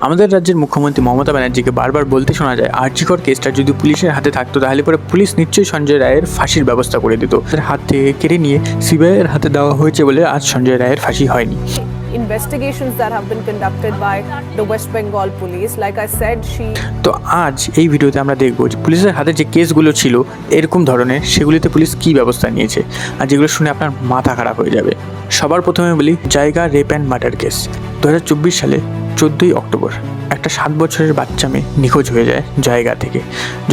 আমাদের রাজ্যের মুখ্যমন্ত্রী মমতা ব্যানার্জিকে বারবার বলতে শোনা যায় আরজিকর কেসটা যদি পুলিশের হাতে থাকতো তাহলে পরে পুলিশ নিশ্চয়ই সঞ্জয় রায়ের ফাঁসির ব্যবস্থা করে দিত। তার হাত থেকে কেড়ে নিয়ে সিবিআইয়ের হাতে দেওয়া হয়েছে বলে আজ সঞ্জয় রায়ের ফাঁসি হয়নি। Investigations that have been conducted by the West Bengal police, like I said, তো আজ এই ভিডিওতে আমরা দেখব যে পুলিশের হাতে যে কেসগুলো ছিল এরকম ধরনের, সেগুলিতে পুলিশ কী ব্যবস্থা নিয়েছে, আর যেগুলো শুনে আপনার মাথা খারাপ হয়ে যাবে। সবার প্রথমে বলি জায়গা রেপ অ্যান্ড মার্ডার কেস। 2024 সালে 14ই অক্টোবর একটা 7 বছরের বাচ্চা মেয়ে নিখোঁজ হয়ে যায় জায়গা থেকে।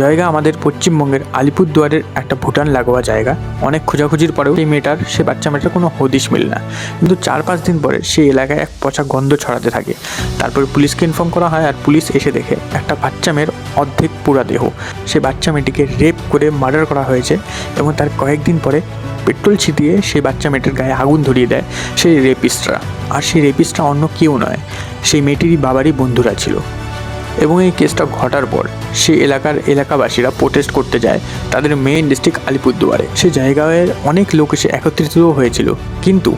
জায়গা আমাদের পশ্চিমবঙ্গের আলিপুরদুয়ারের একটা ভুটান লাগোয়া জায়গা। অনেক খোঁজাখুঁজির পরেও সে বাচ্চা মেয়েটার কোনো হদিশ মিলে না, কিন্তু 4-5 দিন পরে সেই এলাকায় এক পচা গন্ধ ছড়াতে থাকে। তারপর পুলিশকে ইনফর্ম করা হয়, আর পুলিশ এসে দেখে একটা বাচ্চা মেয়ের অর্ধেক পুরা দেহ। সে বাচ্চা মেয়েটিকে রেপ করে মার্ডার করা হয়েছে, এবং তার কয়েকদিন পরে পেট্রোল ছিটিয়ে সেই বাচ্চা মেয়েটার গায়ে আগুন ধরিয়ে দেয় সেই রেপিস্টরা। আর সেই রেপিস্টরা অন্য কেউ নয়, সেই মেয়েটিরই বাবারই বন্ধুরা ছিল। এবং এই কেসটা ঘটার পর সেই এলাকাবাসীরা প্রোটেস্ট করতে যায় তাদের মেইন ডিস্ট্রিক্ট আলিপুরদুয়ারে। সে জায়গায় অনেক লোক এসে একত্রিত হয়েছিল, কিন্তু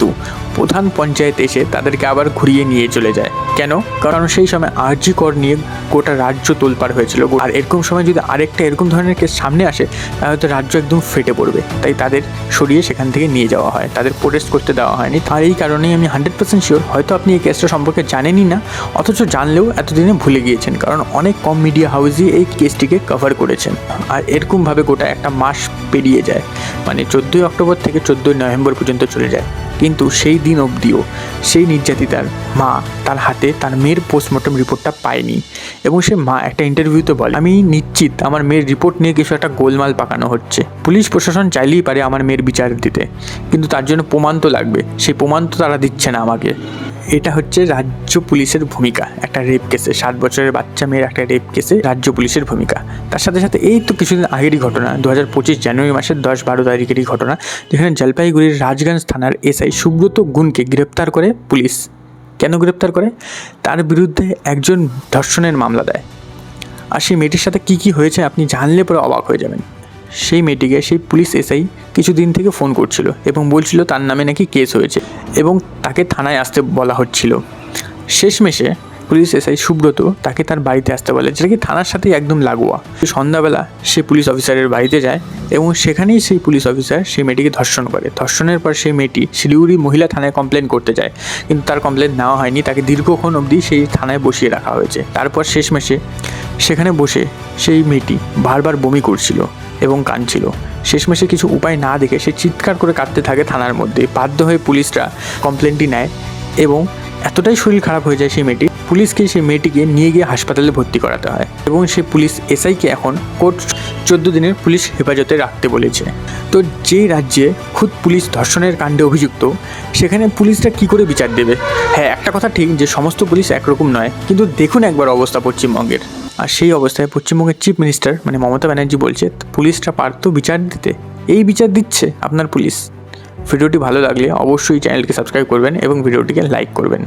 প্রধান পঞ্চায়েত এসে তাদেরকে আবার ঘুরিয়ে নিয়ে চলে যায়। কেন? কারণ সেই সময় আরজি কর নিয়ে গোটা রাজ্য তোলপাড় হয়েছিল, আর এরকম সময় যদি আরেকটা এরকম ধরনের কেস সামনে আসে তাহলে তো রাজ্য একদম ফেটে পড়বে। তাই তাদের সরিয়ে সেখান থেকে নিয়ে যাওয়া হয়, তাদের প্রোটেস্ট করতে দেওয়া হয়নি। আর এই কারণেই আমি 100% শিওর হয়তো আপনি এই কেসটা সম্পর্কে জানেনই না, অথচ জানলেও এতদিনে ভুলে গিয়েছেন, কারণ অনেক কম মিডিয়া হাউসই এই কেসটিকে কভার করেছেন। আর এরকমভাবে গোটা একটা মাস পেরিয়ে যায়, মানে 14ই অক্টোবর থেকে 14ই নভেম্বর পর্যন্ত চলে যায়। কিন্তু সেই দিন অবধিও সেই নির্যাতিতার মা তার হাতে তার মেয়ের পোস্টমর্টম রিপোর্টটা পায়নি। এবং সে মা একটা ইন্টারভিউতে বলে, আমি নিশ্চিত আমার মেয়ের রিপোর্ট নিয়ে কিছু একটা গোলমাল পাকানো হচ্ছে। পুলিশ প্রশাসন চাইলেই পারে আমার মেয়ের বিচার দিতে, কিন্তু তার জন্য প্রমাণ তো লাগবে, সেই প্রমাণ তো তারা দিচ্ছে না আমাকে। এটা হচ্ছে রাজ্য পুলিশের ভূমিকা একটা রেপ কেসে, 7 বছরের বাচ্চা মেয়ের একটা রেপ কেসে রাজ্য পুলিশের ভূমিকা। তার সাথে সাথে এই তো কিছুদিন আগেরই ঘটনা, 2025 জানুয়ারি মাসের 10-12 তারিখেরই ঘটনা, যেখানে জলপাইগুড়ির রাজগঞ্জ থানার এসআই সুব্রত গুণকে গ্রেপ্তার করে পুলিশ। কেন গ্রেপ্তার করে? তার বিরুদ্ধে একজন ধর্ষণের মামলা দেয়। আর সেই মেয়েটির সাথে কী হয়েছে আপনি জানলে পরে অবাক হয়ে যাবেন। সেই মেয়েটিকে সেই পুলিশ এসআই কিছুদিন থেকে ফোন করছিল এবং বলছিল তার নামে নাকি কেস হয়েছে এবং তাকে থানায় আসতে বলা হচ্ছিল। শেষমেশে পুলিশ এসআই সুব্রত তাকে তার বাড়িতে আসতে বলে, যেটা কি থানার সাথেই একদম লাগোয়া। সন্ধ্যাবেলা সে পুলিশ অফিসারের বাড়িতে যায় এবং সেখানেই সেই পুলিশ অফিসার সেই মেয়েটিকে ধর্ষণ করে। ধর্ষণের পর সেই মেয়েটি শিলিগুড়ি মহিলা থানায় কমপ্লেন করতে যায়, কিন্তু তার কমপ্লেন নেওয়া হয়নি। তাকে দীর্ঘক্ষণ অবধি সেই থানায় বসিয়ে রাখা হয়েছে। তারপর শেষমেশে সেখানে বসে সেই মেয়েটি বারবার বমি করছিল এবং কাঁদছিল। শেষমেশে কিছু উপায় না দেখে সে চিৎকার করে কাঁদতে থাকে থানার মধ্যে। বাধ্য হয়ে পুলিশরা কমপ্লেনটি নেয় এবং এতটাই শরীর খারাপ হয়ে যায় সেই মেয়েটি, পুলিশকে সেই মেয়েটিকে নিয়ে গিয়ে হাসপাতালে ভর্তি করাতে হয় এবং সে পুলিশ এসআইকে এখন কোর্ট 14 দিনের পুলিশ হেফাজতে রাখতে বলেছে। তো যেই রাজ্যে খুদ পুলিশ ধর্ষণের কাণ্ডে অভিযুক্ত, সেখানে পুলিশরা কি করে বিচার দেবে? হ্যাঁ, একটা কথা ঠিক যে সমস্ত পুলিশ একরকম নয়, কিন্তু দেখুন একবার অবস্থা পশ্চিমবঙ্গের। আর সেই অবস্থায় পশ্চিমবঙ্গের চিফ মিনিস্টার মানে মমতা ব্যানার্জি বলছে পুলিশরা পারতো বিচার দিতে, এই বিচার দিচ্ছে আপনার পুলিশ। ভিডিওটি ভালো লাগলে অবশ্যই চ্যানেলকে সাবস্ক্রাইব করবেন এবং ভিডিওটিকে লাইক করবেন।